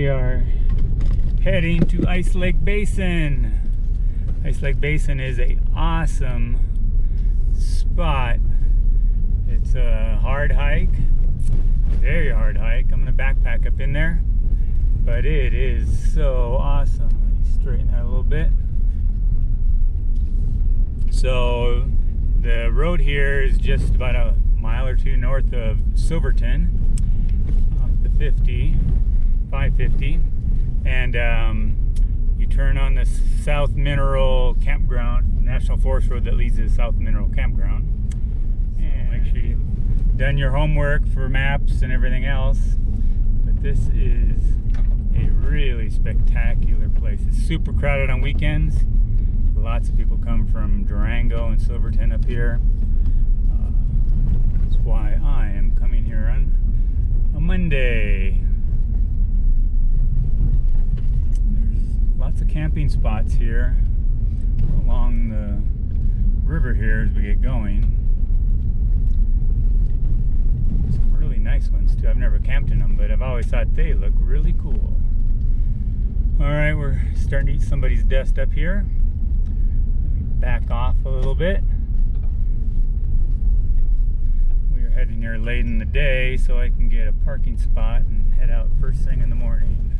We are heading to Ice Lake Basin. Ice Lake Basin is an awesome spot. It's a hard hike, very hard hike. I'm gonna backpack up in there, but it is so awesome. Let me straighten that a little bit. So the road here is just about a mile or two north of Silverton, off the 550, and you turn on the South Mineral Campground, National Forest Road that leads to the South Mineral Campground. And make sure you've done your homework for maps and everything else. But this is a really spectacular place. It's super crowded on weekends. Lots of people come from Durango and Silverton up here. That's why I am coming here on a Monday. There's lots of camping spots here along the river here as we get going. Some really nice ones too. I've never camped in them, but I've always thought they look really cool. Alright, we're starting to eat somebody's dust up here. Back off a little bit. We are heading here late in the day so I can get a parking spot and head out first thing in the morning.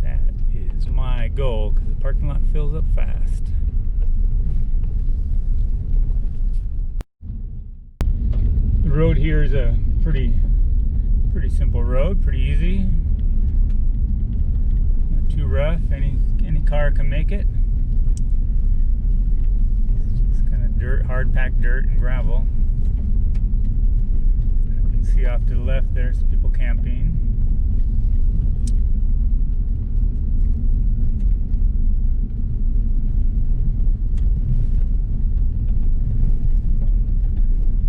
That is my goal because the parking lot fills up fast. The road here is a pretty simple road, pretty easy. Not too rough. Any car can make it. Dirt, hard packed dirt and gravel. You can see off to the left there's people camping.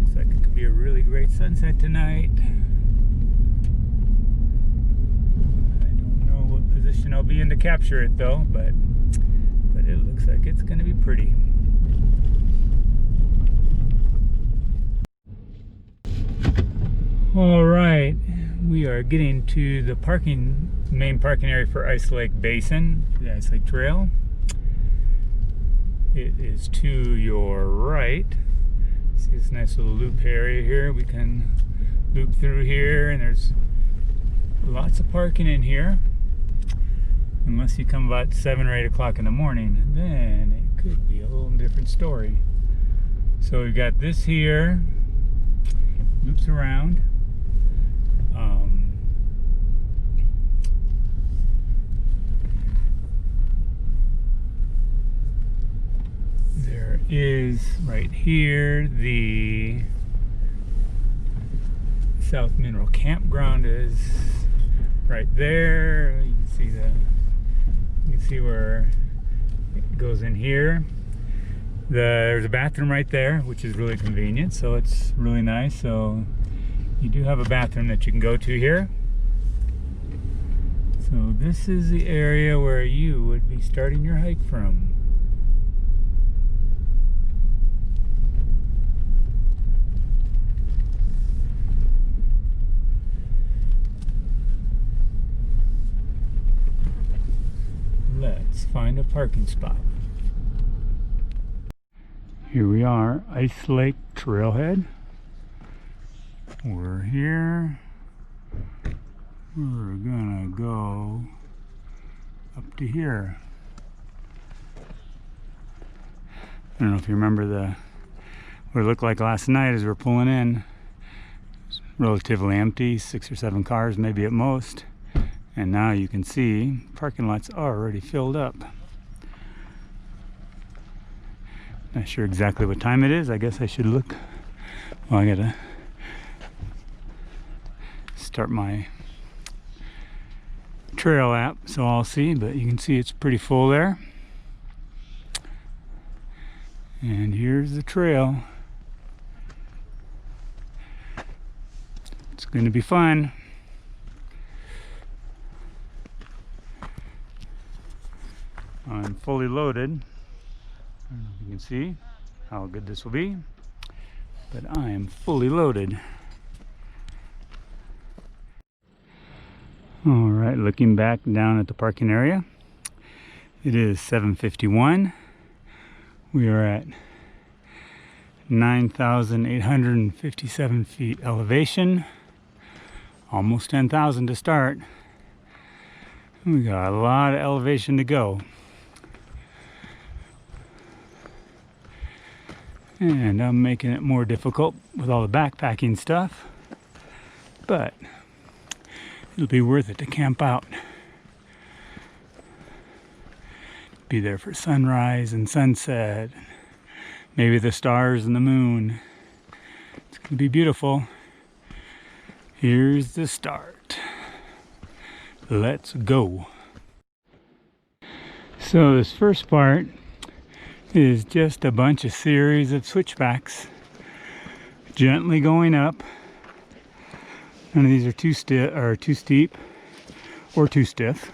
Looks like it could be a really great sunset tonight. I don't know what position I'll be in to capture it though, but it looks like it's going to be pretty. All right, we are getting to the main parking area for Ice Lake Basin, the Ice Lake Trail. It is to your right. See this nice little loop area here. We can loop through here, and there's lots of parking in here. Unless you come about 7 or 8 o'clock in the morning, then it could be a little different story. So we've got this here, loops around. There is right here the South Mineral Campground is right there. You can see where it goes in here. There's a bathroom right there, which is really convenient, so it's really nice. So you do have a bathroom that you can go to here. So this is the area where you would be starting your hike from. Let's find a parking spot. Here we are, Ice Lake Trailhead. We're here. We're gonna go up to here. I don't know if you remember what it looked like last night as we're pulling in. It was relatively empty, 6 or 7 cars maybe at most. And now you can see parking lot's already filled up. Not sure exactly what time it is. I guess I should look. Well, I gotta start my trail app so I'll see, but you can see it's pretty full there. And here's the trail. It's going to be fun. I'm fully loaded. I don't know if you can see how good this will be, but I am fully loaded. All right, looking back down at the parking area, it is 7:51. We are at 9,857 feet elevation, almost 10,000 to start. We got a lot of elevation to go. And I'm making it more difficult with all the backpacking stuff, but it'll be worth it to camp out. Be there for sunrise and sunset, maybe the stars and the moon. It's gonna be beautiful. Here's the start. Let's go. So this first part is just a bunch of series of switchbacks gently going up. None of these are too steep or too stiff.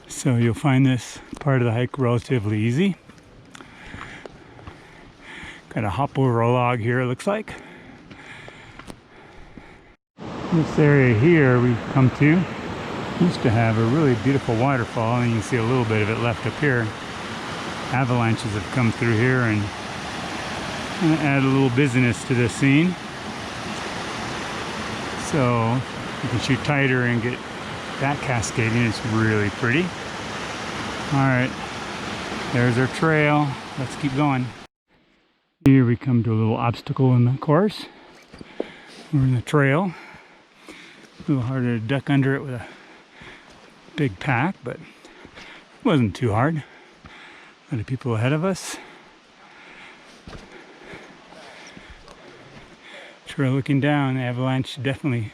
So you'll find this part of the hike relatively easy. Gotta hop over a log here, it looks like. This area here we come to used to have a really beautiful waterfall, and you can see a little bit of it left up here. Avalanches have come through here and add a little busyness to this scene. So you can shoot tighter and get that cascading. It's really pretty. All right, there's our trail. Let's keep going. Here we come to a little obstacle in the course. We're in the trail. A little harder to duck under it with a big pack, but it wasn't too hard. A lot of people ahead of us. Trail looking down, the avalanche definitely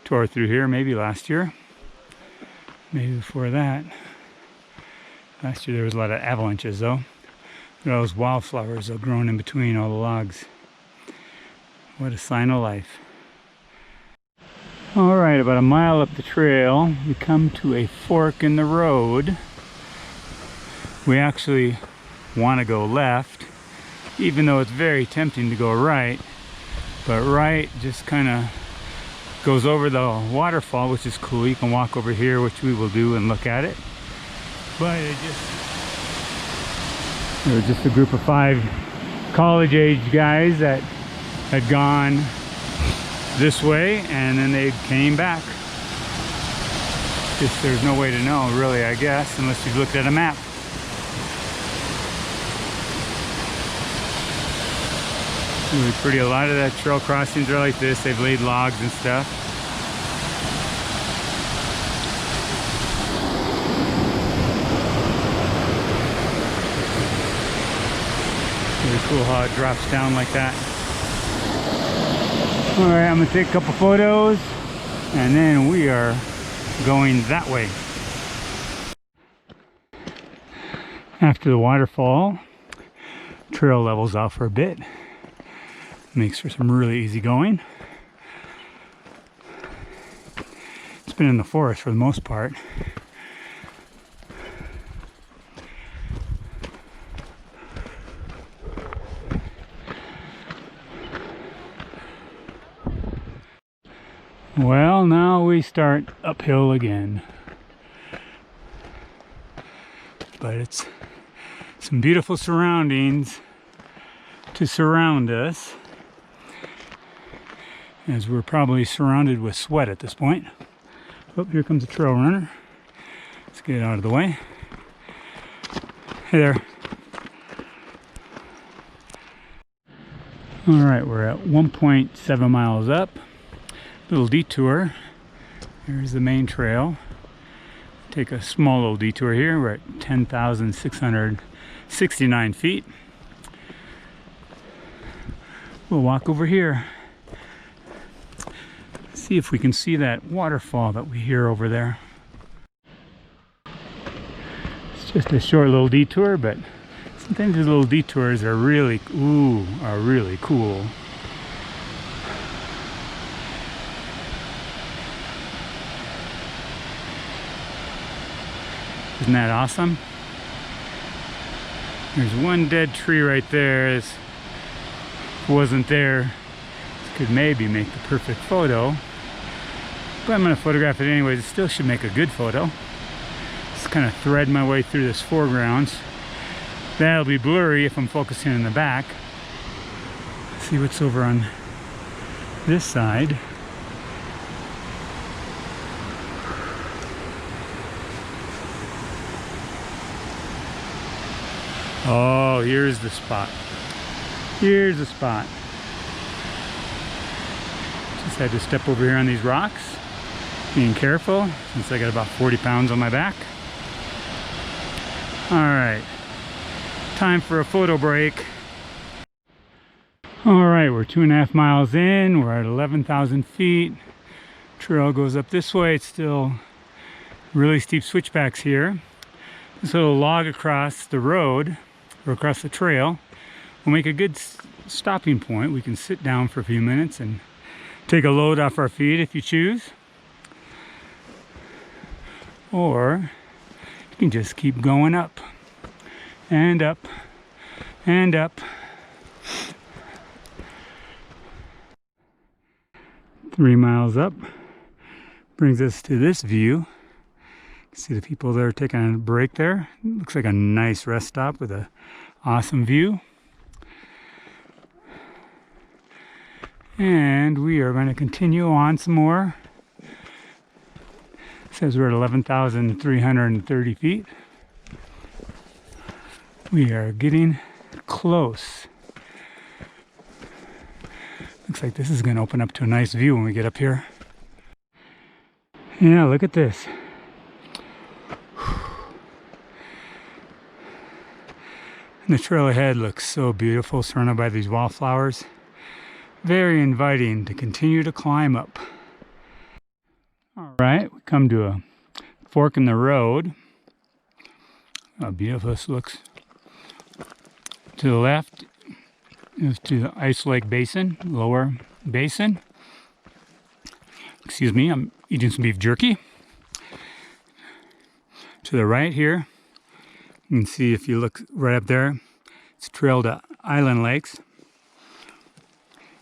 tore through here, maybe last year. Maybe before that. Last year there was a lot of avalanches though. Look at all those wildflowers that are growing in between all the logs. What a sign of life. All right, about a mile up the trail, we come to a fork in the road. We actually want to go left, even though it's very tempting to go right. But right just kind of goes over the waterfall, which is cool. You can walk over here, which we will do, and look at it. But it was just a group of 5 college-age guys that had gone this way, and then they came back. Just there's no way to know, really, I guess, unless you've looked at a map. Really pretty. A lot of the trail crossings are like this. They've laid logs and stuff. Really cool how it drops down like that. All right, I'm gonna take a couple photos and then we are going that way. After the waterfall, trail levels off for a bit. Makes for some really easy going. It's been in the forest for the most part. Well, now we start uphill again. But it's some beautiful surroundings to surround us, as we're probably surrounded with sweat at this point. Oh, here comes a trail runner. Let's get out of the way. Hey there. All right, we're at 1.7 miles up. Little detour. There's the main trail. Take a small little detour here. We're at 10,669 feet. We'll walk over here. See if we can see that waterfall that we hear over there. It's just a short little detour, but sometimes these little detours are really cool. Isn't that awesome? There's one dead tree right there. If it wasn't there, it could maybe make the perfect photo. But I'm going to photograph it anyways. It still should make a good photo. Just kind of thread my way through this foreground. That'll be blurry if I'm focusing in the back. See what's over on this side. Oh, here's the spot. Here's the spot. Just had to step over here on these rocks, being careful since I got about 40 pounds on my back. All right, time for a photo break. All right, we're 2.5 miles in. We're at 11,000 feet. Trail goes up this way. It's still really steep switchbacks here. This little log across the road or across the trail will make a good stopping point. We can sit down for a few minutes and take a load off our feet if you choose. Or you can just keep going up and up and up. 3 miles up brings us to this view. See the people there taking a break there. It looks like a nice rest stop with an awesome view. And we are going to continue on some more. It says we're at 11,330 feet. We are getting close. Looks like this is going to open up to a nice view when we get up here. Yeah, look at this. And the trail ahead looks so beautiful, surrounded by these wallflowers. Very inviting to continue to climb up. All right, we come to a fork in the road. How beautiful this looks. To the left is to the Ice Lake Basin, lower basin. Excuse me, I'm eating some beef jerky. To the right here, you can see if you look right up there, it's trail to Island Lakes.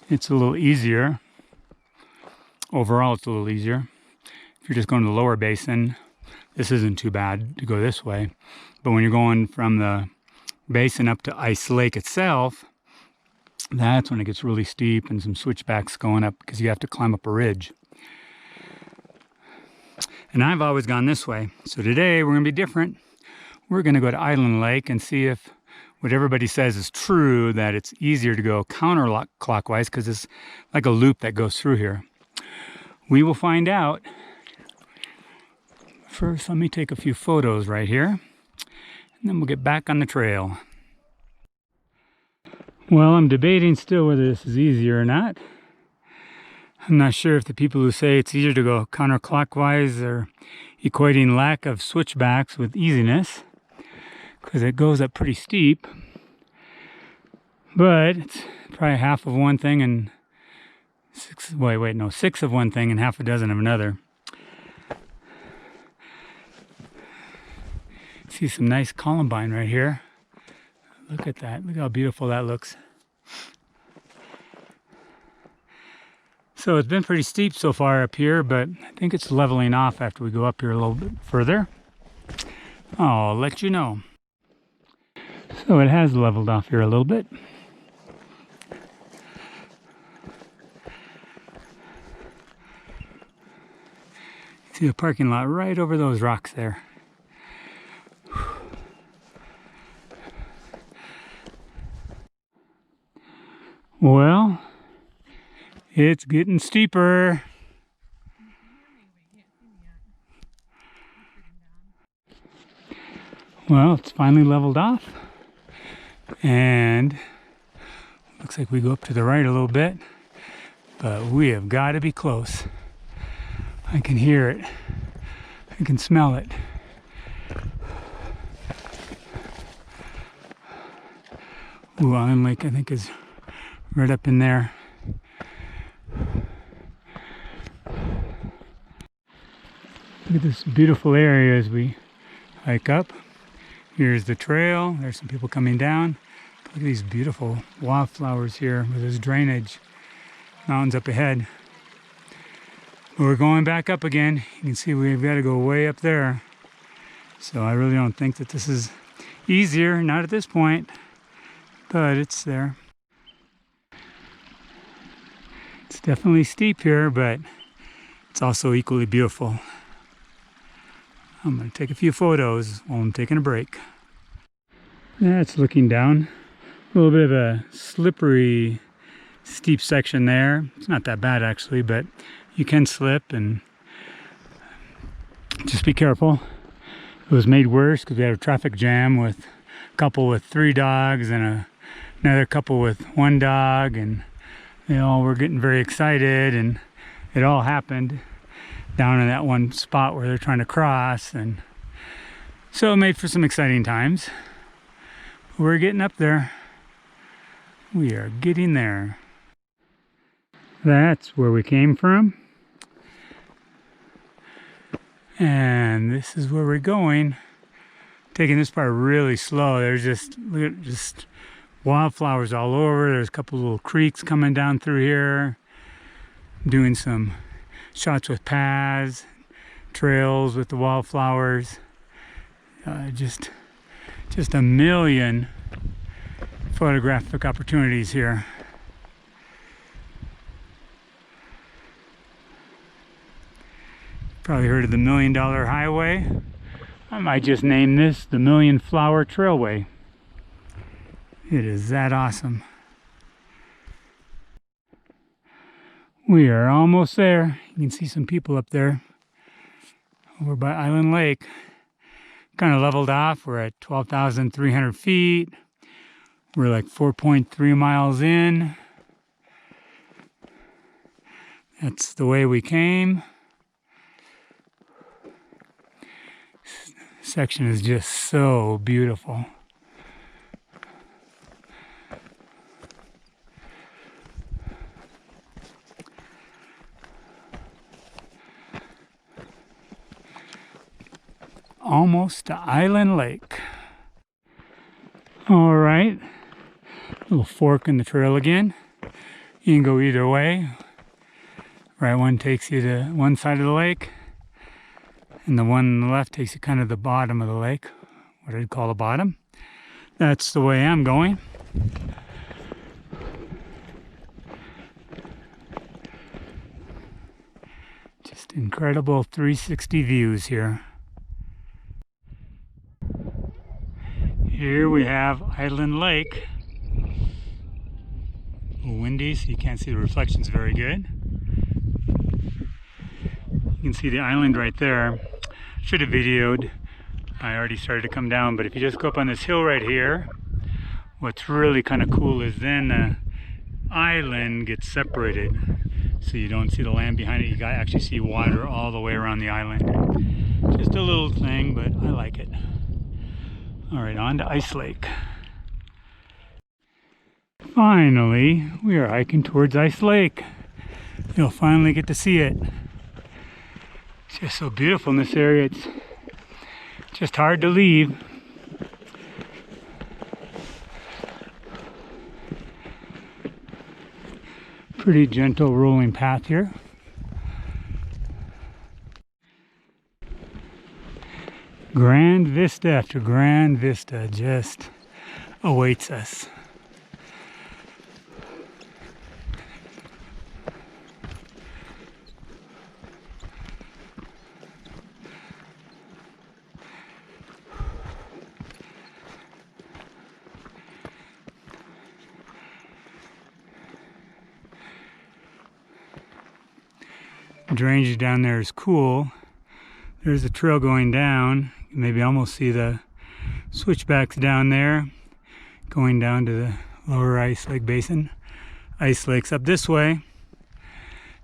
It's a little easier. Overall, it's a little easier. If you're just going to the lower basin, this isn't too bad to go this way. But when you're going from the basin up to Ice Lake itself, that's when it gets really steep and some switchbacks going up because you have to climb up a ridge. And I've always gone this way. So today we're going to be different. We're going to go to Island Lake and see if what everybody says is true, that it's easier to go counterclockwise because it's like a loop that goes through here. We will find out. First, let me take a few photos right here, and then we'll get back on the trail. Well, I'm debating still whether this is easier or not. I'm not sure if the people who say it's easier to go counterclockwise are equating lack of switchbacks with easiness, because it goes up pretty steep. But it's probably half of one thing and six of one thing and half a dozen of another. See some nice columbine right here. Look at that. Look how beautiful that looks. So it's been pretty steep so far up here, but I think it's leveling off after we go up here a little bit further. I'll let you know. So it has leveled off here a little bit. See the parking lot right over those rocks there. Well, it's getting steeper. Well, it's finally leveled off. And looks like we go up to the right a little bit, but we have got to be close. I can hear it. I can smell it. Ooh, Island Lake, I think, is right up in there. Look at this beautiful area as we hike up. Here's the trail. There's some people coming down. Look at these beautiful wildflowers here with this drainage. Mountains up ahead. We're going back up again. You can see we've got to go way up there. So I really don't think that this is easier, not at this point, but it's there. It's definitely steep here, but it's also equally beautiful. I'm going to take a few photos while I'm taking a break. That's looking down. A little bit of a slippery, steep section there. It's not that bad actually, but you can slip and just be careful. It was made worse because we had a traffic jam with a couple with 3 dogs and another couple with 1 dog, and they all were getting very excited, and it all happened down in that one spot where they're trying to cross, and so it made for some exciting times. We're getting up there. We are getting there. That's where we came from. And this is where we're going. Taking this part really slow. There's just, look at just wildflowers all over. There's a couple little creeks coming down through here. Doing some shots with paths, trails with the wildflowers. Just a million photographic opportunities here. Probably heard of the $1 Million Highway. I might just name this the Million Flower Trailway. It is that awesome. We are almost there. You can see some people up there over by Island Lake. Kind of leveled off. We're at 12,300 feet. We're like 4.3 miles in. That's the way we came. This section is just so beautiful. Almost to Island Lake. All right, little fork in the trail again. You can go either way. Right one takes you to one side of the lake, and the one on the left takes you kind of the bottom of the lake, what I'd call the bottom. That's the way I'm going. Just incredible 360 views here. Here we have Island Lake. A little windy, so you can't see the reflections very good. You can see the island right there. Should have videoed. I already started to come down, but if you just go up on this hill right here, what's really kind of cool is then the island gets separated. So you don't see the land behind it. You can actually see water all the way around the island. Just a little thing, but I like it. All right, on to Ice Lake. Finally, we are hiking towards Ice Lake. You'll finally get to see it. It's just so beautiful in this area. It's just hard to leave. Pretty gentle rolling path here. Grand vista after grand vista just awaits us. The drainage down there is cool. There's a trail going down. You maybe almost see the switchbacks down there going down to the lower Ice Lake Basin. Ice Lake's up this way,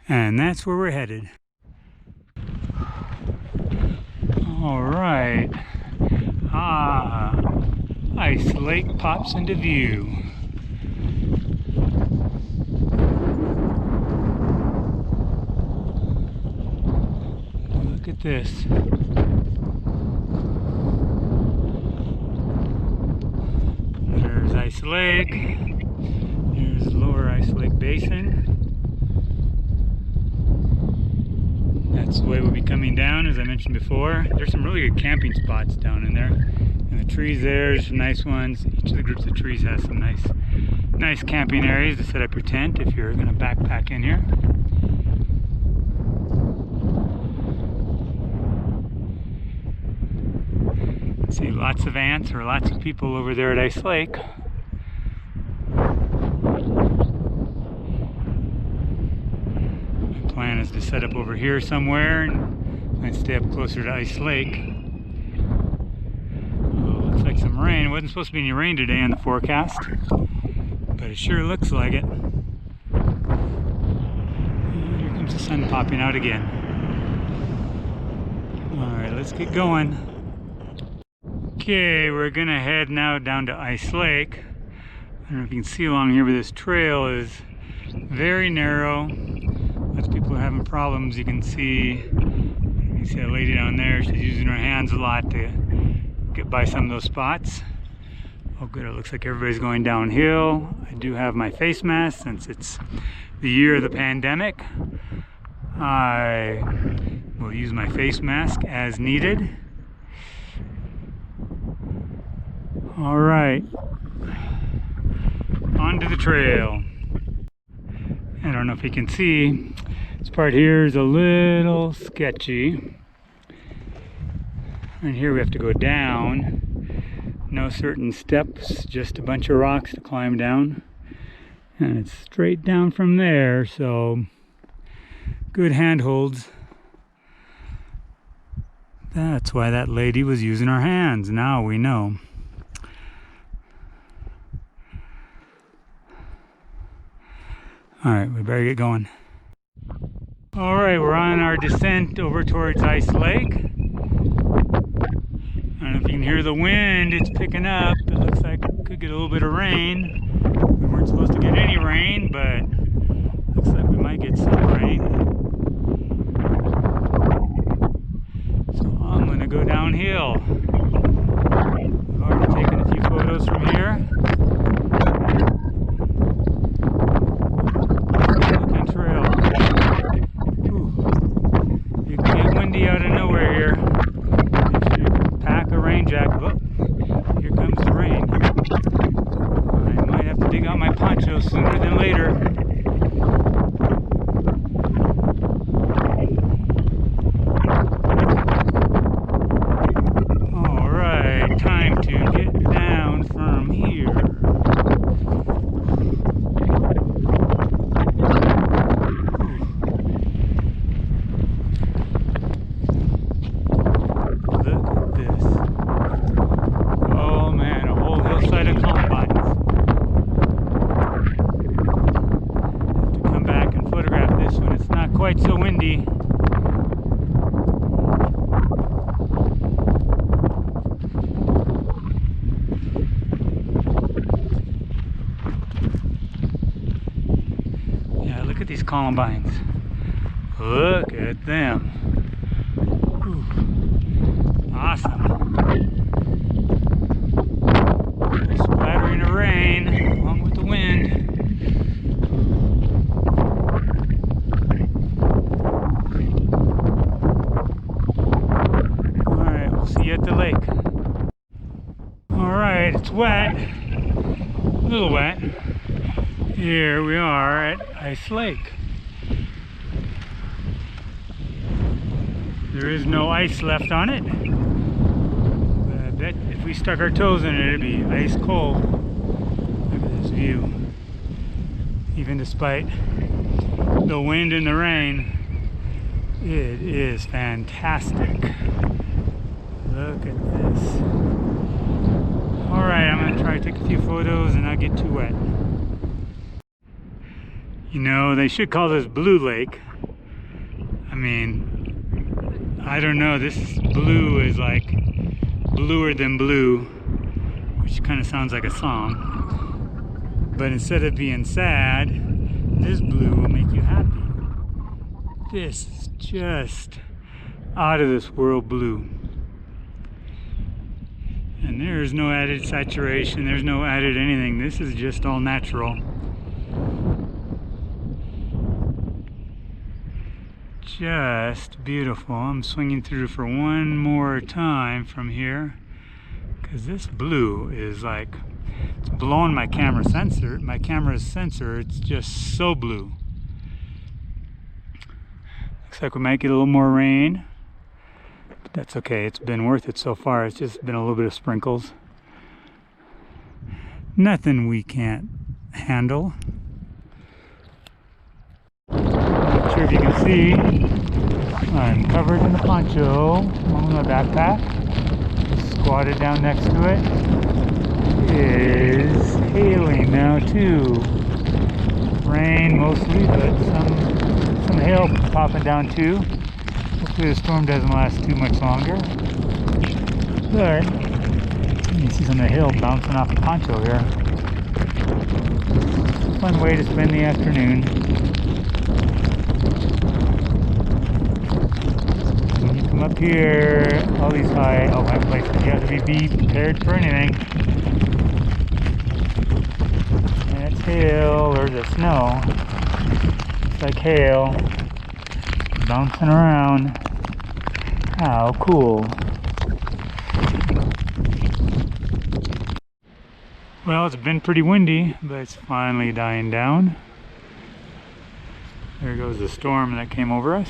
and that's where we're headed. All right. Ice Lake pops into view. Look at this. Ice Lake. Here's lower Ice Lake Basin. That's the way we'll be coming down, as I mentioned before. There's some really good camping spots down in there. And the trees there's some nice ones. Each of the groups of trees has some nice camping areas to set up your tent if you're going to backpack in here. See lots of ants or lots of people over there at Ice Lake. My plan is to set up over here somewhere and stay up closer to Ice Lake. Oh, looks like some rain. It wasn't supposed to be any rain today in the forecast, but it sure looks like it. And here comes the sun popping out again. Alright, let's get going. Okay, we're gonna head now down to Ice Lake. I don't know if you can see along here, but this trail is very narrow. Lots of people are having problems. You can see a lady down there. She's using her hands a lot to get by some of those spots. Oh good, it looks like everybody's going downhill. I do have my face mask since it's the year of the pandemic. I will use my face mask as needed. All right, onto the trail. I don't know if you can see, this part here is a little sketchy. And here we have to go down. No certain steps, just a bunch of rocks to climb down. And it's straight down from there, so good handholds. That's why that lady was using her hands, now we know. Alright, we better get going. Alright, we're on our descent over towards Ice Lake. I don't know if you can hear the wind, it's picking up. It looks like we could get a little bit of rain. We weren't supposed to get any rain, but looks like we might get some rain. So I'm going to go downhill. I've already taken a few photos from here. Out of nowhere here. Make sure you pack a rain jacket. Oh, here comes the rain. I might have to dig out my poncho sooner than later. Alright, time to get down from here. Quite so windy. Yeah, look at these columbines. Look at them. Ooh. Awesome. Splattering of rain along with the wind. At the lake. Alright, it's wet. A little wet. Here we are at Ice Lake. There is no ice left on it. But I bet if we stuck our toes in it, it'd be ice cold. Look at this view. Even despite the wind and the rain, it is fantastic. Look at this. Alright, I'm going to try to take a few photos and not get too wet. You know, they should call this Blue Lake. I mean, I don't know, this blue is like bluer than blue, which kind of sounds like a song. But instead of being sad, this blue will make you happy. This is just out of this world blue. And there's no added saturation, there's no added anything. This is just all natural. Just beautiful. I'm swinging through for one more time from here, because this blue is like, it's blowing my camera's sensor. It's just so blue. Looks like we might get a little more rain, but that's okay. It's been worth it so far. It's just been a little bit of sprinkles. Nothing we can't handle. Not sure if you can see, I'm covered in a poncho along my backpack. Squatted down next to it. It is hailing now too. Rain mostly, but some hail popping down too. Hopefully the storm doesn't last too much longer. But you see some of the hail bouncing off the poncho here. Fun way to spend the afternoon. When you come up here, all these high places, you have to be prepared for anything. And it's hail, or the snow. It's like hail bouncing around. How cool. Well, it's been pretty windy, but it's finally dying down. There goes the storm that came over us.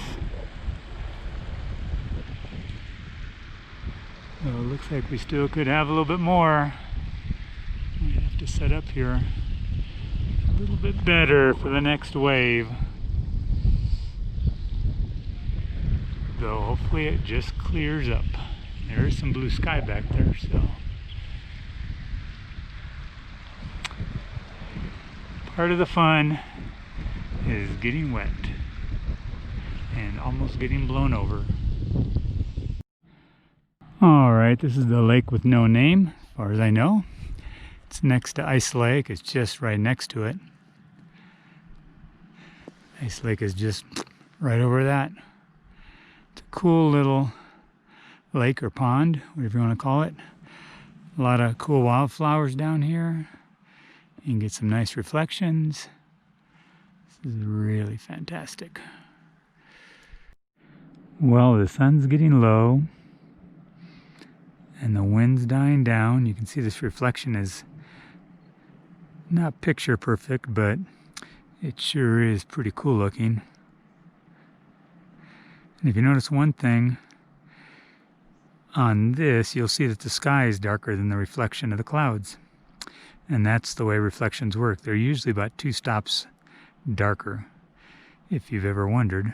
So it looks like we still could have a little bit more. We have to set up here a little bit better for the next wave. Though hopefully it just clears up. There is some blue sky back there, so. Part of the fun is getting wet and almost getting blown over. Alright, this is the lake with no name, as far as I know. It's next to Ice Lake, it's just right next to it. Ice Lake is just right over that. It's a cool little lake or pond, whatever you want to call it. A lot of cool wildflowers down here. You can get some nice reflections. This is really fantastic. Well, the sun's getting low and the wind's dying down. You can see this reflection is not picture perfect, but it sure is pretty cool looking. And if you notice one thing on this, you'll see that the sky is darker than the reflection of the clouds. And that's the way reflections work. They're usually about 2 stops darker, if you've ever wondered.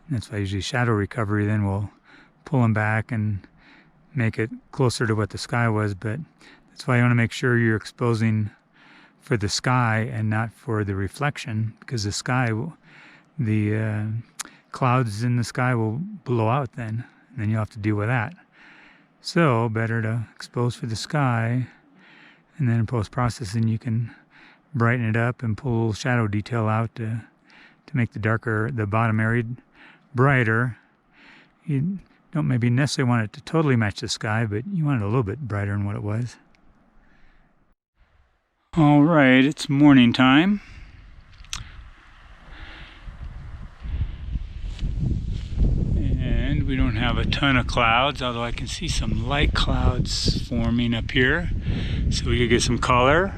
And that's why usually shadow recovery then will pull them back and make it closer to what the sky was. But that's why you want to make sure you're exposing for the sky and not for the reflection, because the sky, the clouds in the sky will blow out then, and then you'll have to deal with that. So better to expose for the sky, and then in post-processing you can brighten it up and pull a little shadow detail out to make the bottom area brighter. You don't maybe necessarily want it to totally match the sky, but you want it a little bit brighter than what it was. All right, it's morning time. We don't have a ton of clouds, although I can see some light clouds forming up here, so we could get some color.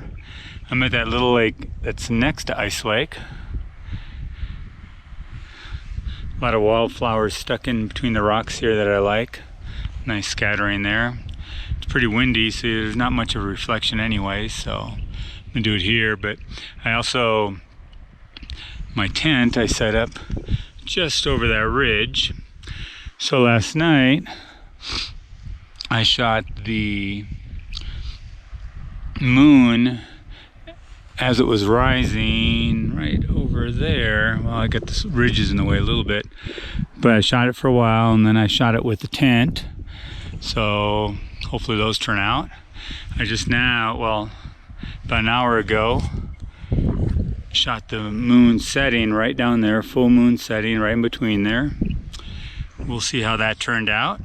I'm at that little lake that's next to Ice Lake. A lot of wildflowers stuck in between the rocks here that I like. Nice scattering there. It's pretty windy, so there's not much of a reflection anyway, so I'm gonna do it here. But I also, my tent I set up just over that ridge. So last night I shot the moon as it was rising right over there. Well, I got the ridges in the way a little bit, but I shot it for a while, and then I shot it with the tent. So hopefully those turn out. I just now, well, about an hour ago, shot the moon setting right down there, full moon setting right in between there. We'll see how that turned out.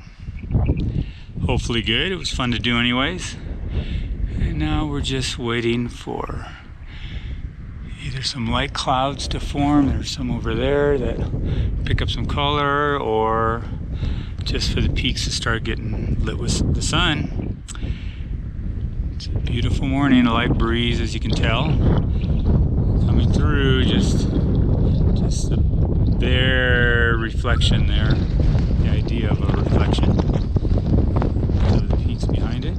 hopefully good. It was fun to do anyways. And now we're just waiting for either some light clouds to form. There's some over there that pick up some color, or just for the peaks to start getting lit with the sun. It's a beautiful morning, a light breeze as you can tell coming through. Just their reflection there, the idea of a reflection of the peaks behind it.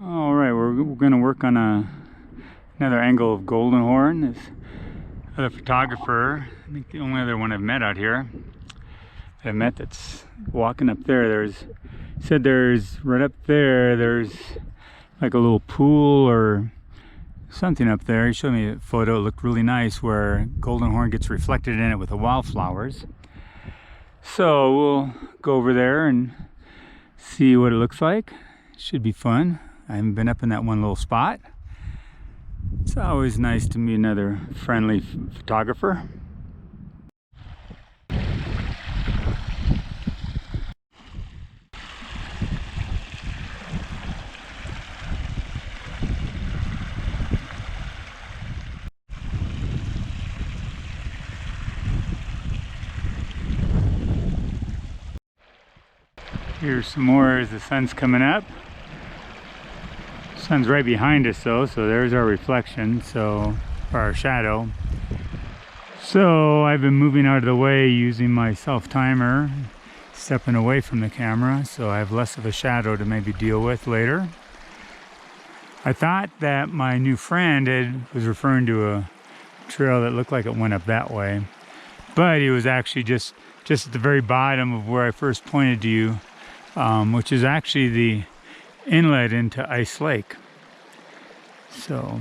Alright, we're going to work on another angle of golden horn. This other photographer, I think the only other one I've met out here, that's walking up there. Said there's right up there, there's like a little pool or something up there. He showed me a photo. It looked really nice where golden horn gets reflected in it with the wildflowers. So we'll go over there and see what it looks like. Should be fun. I haven't been up in that one little spot. It's always nice to meet another friendly photographer. Here's some more as the sun's coming up. Sun's right behind us though, so there's our reflection, or our shadow. So I've been moving out of the way using my self timer, stepping away from the camera, so I have less of a shadow to maybe deal with later. I thought that my new friend was referring to a trail that looked like it went up that way, but he was actually just at the very bottom of where I first pointed to you, which is actually the inlet into Ice Lake. So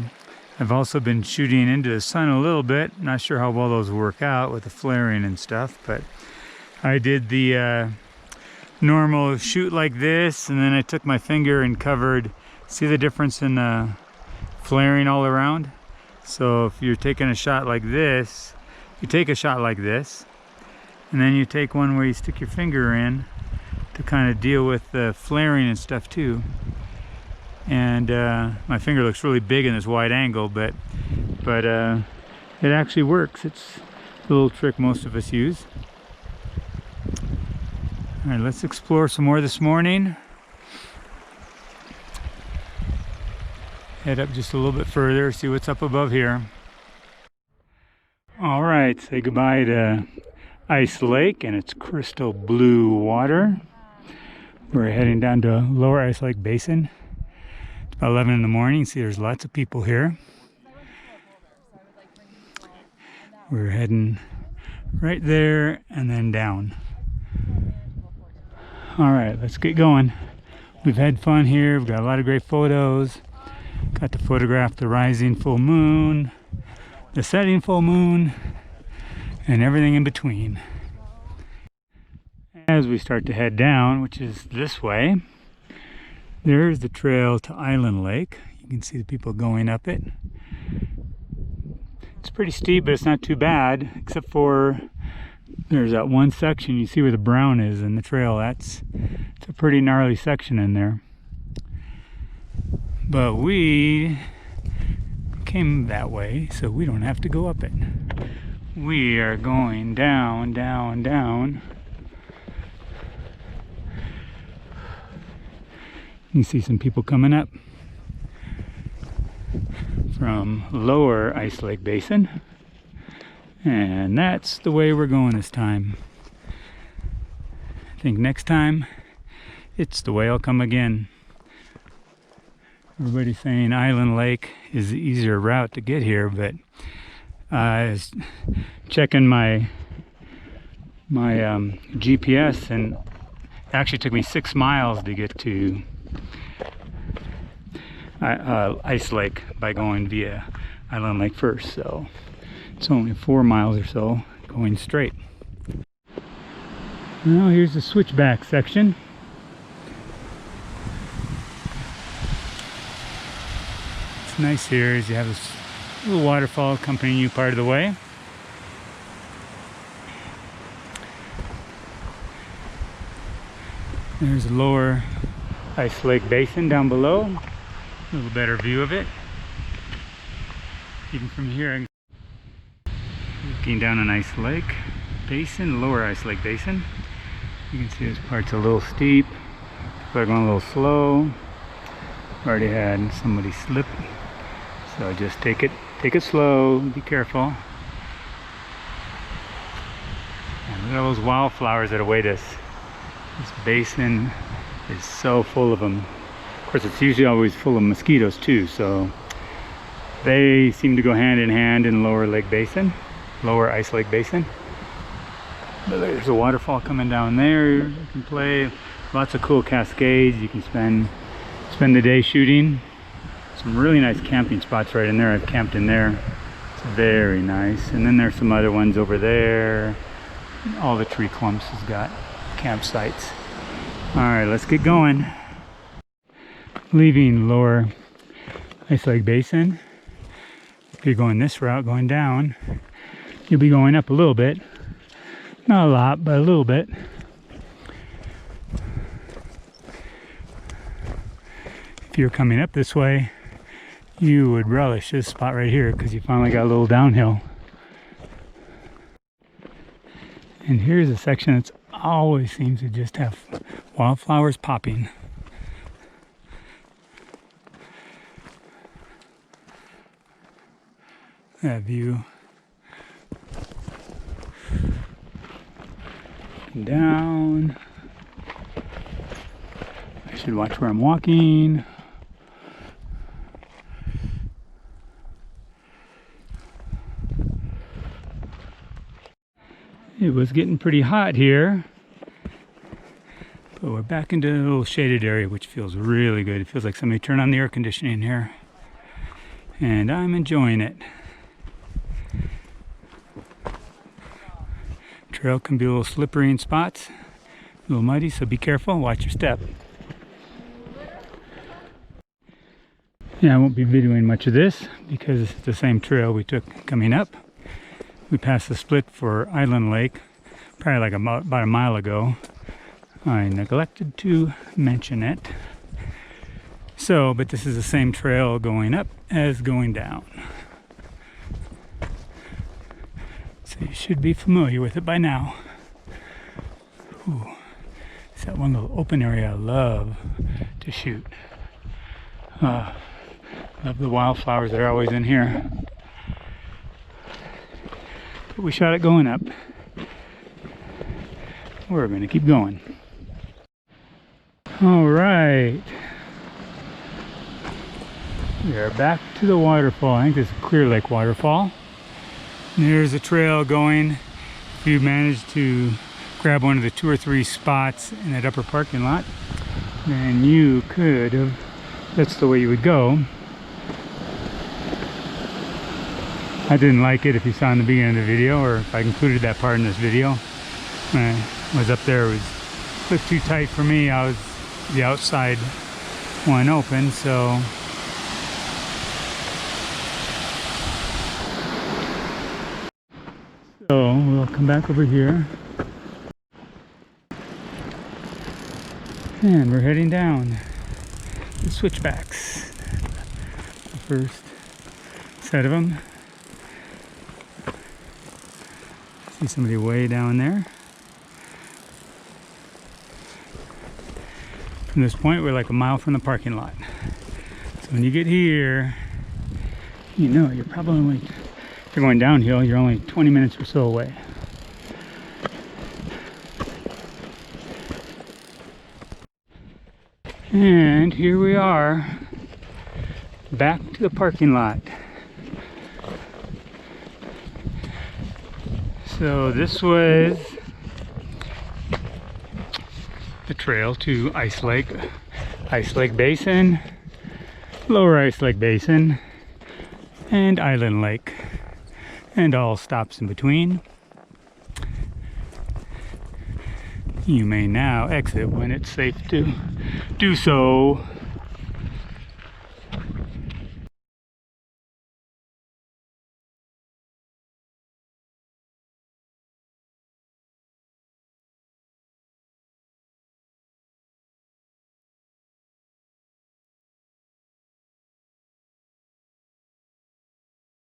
I've also been shooting into the sun a little bit. Not sure how well those work out with the flaring and stuff, but I did the normal shoot like this, and then I took my finger and covered. See the difference in the flaring all around? So if you're taking a shot like this, you take a shot like this, and then you take one where you stick your finger in to kind of deal with the flaring and stuff too. And my finger looks really big in this wide angle, but it actually works. It's a little trick most of us use. All right, let's explore some more this morning. Head up just a little bit further, see what's up above here. All right, say goodbye to Ice Lake and its crystal blue water. We're heading down to Lower Ice Lake Basin. It's about 11 in the morning. See, there's lots of people here. We're heading right there and then down. All right, let's get going. We've had fun here. We've got a lot of great photos. Got to photograph the rising full moon, the setting full moon, and everything in between. As we start to head down, which is this way, there's the trail to Island Lake. You can see the people going up it. It's pretty steep, but it's not too bad, except for there's that one section you see where the brown is in the trail. It's a pretty gnarly section in there. But we came that way, so we don't have to go up it. We are going down, down, down. You see some people coming up from Lower Ice Lake Basin, and that's the way we're going this time. I think next time it's the way I'll come again. Everybody's saying Island Lake is the easier route to get here, but I was checking my GPS, and it actually took me 6 miles to get to Ice Lake by going via Island Lake first, so it's only 4 miles or so going straight. Now here's the switchback section. What's nice here is you have this little waterfall accompanying you part of the way. There's lower Ice Lake Basin down below. A little better view of it. Even from here, looking down an Ice Lake Basin, lower Ice Lake Basin. You can see this part's a little steep. People are going a little slow. Already had somebody slip. So just take it slow, be careful. And look at all those wildflowers that await us. This basin is so full of them. Of course, it's usually always full of mosquitoes too, so they seem to go hand in hand in lower Lake Basin, lower Ice Lake Basin. But there's a waterfall coming down there. You can play lots of cool cascades. You can spend the day shooting. Some really nice camping spots right in there. I've camped in there. It's very nice. And then there's some other ones over there. All the tree clumps has got campsites. All right, let's get going. Leaving lower Ice Lake Basin. If you're going this route, going down, you'll be going up a little bit. Not a lot, but a little bit. If you're coming up this way, you would relish this spot right here because you finally got a little downhill. And here's a section that's always seems to just have wildflowers popping. That view. And down. I should watch where I'm walking. It was getting pretty hot here, but we're back into a little shaded area, which feels really good. It feels like somebody turned on the air conditioning here, and I'm enjoying it. Trail can be a little slippery in spots, a little muddy, so be careful, watch your step. Yeah, I won't be videoing much of this because it's the same trail we took coming up. We passed the split for Island Lake probably like about a mile ago. I neglected to mention it. So, but this is the same trail going up as going down. So you should be familiar with it by now. Ooh, it's that one little open area I love to shoot. Love the wildflowers that are always in here. But we shot it going up. We're going to keep going. All right. We are back to the waterfall. I think this is Clear Lake waterfall. And there's a trail going. If you manage to grab one of the 2 or 3 spots in that upper parking lot, then you could have, that's the way you would go. I didn't like it if you saw in the beginning of the video, or if I included that part in this video. When I was up there, it was a bit too tight for me. I was the outside one open, so we'll come back over here. And we're heading down the switchbacks. The first set of them. See somebody way down there. From this point, we're like a mile from the parking lot. So when you get here, you know you're probably only, if you're going downhill, you're only 20 minutes or so away. And here we are, back to the parking lot. So this was the trail to Ice Lake Basin, lower Ice Lake Basin, and Island Lake, and all stops in between. You may now exit when it's safe to do so.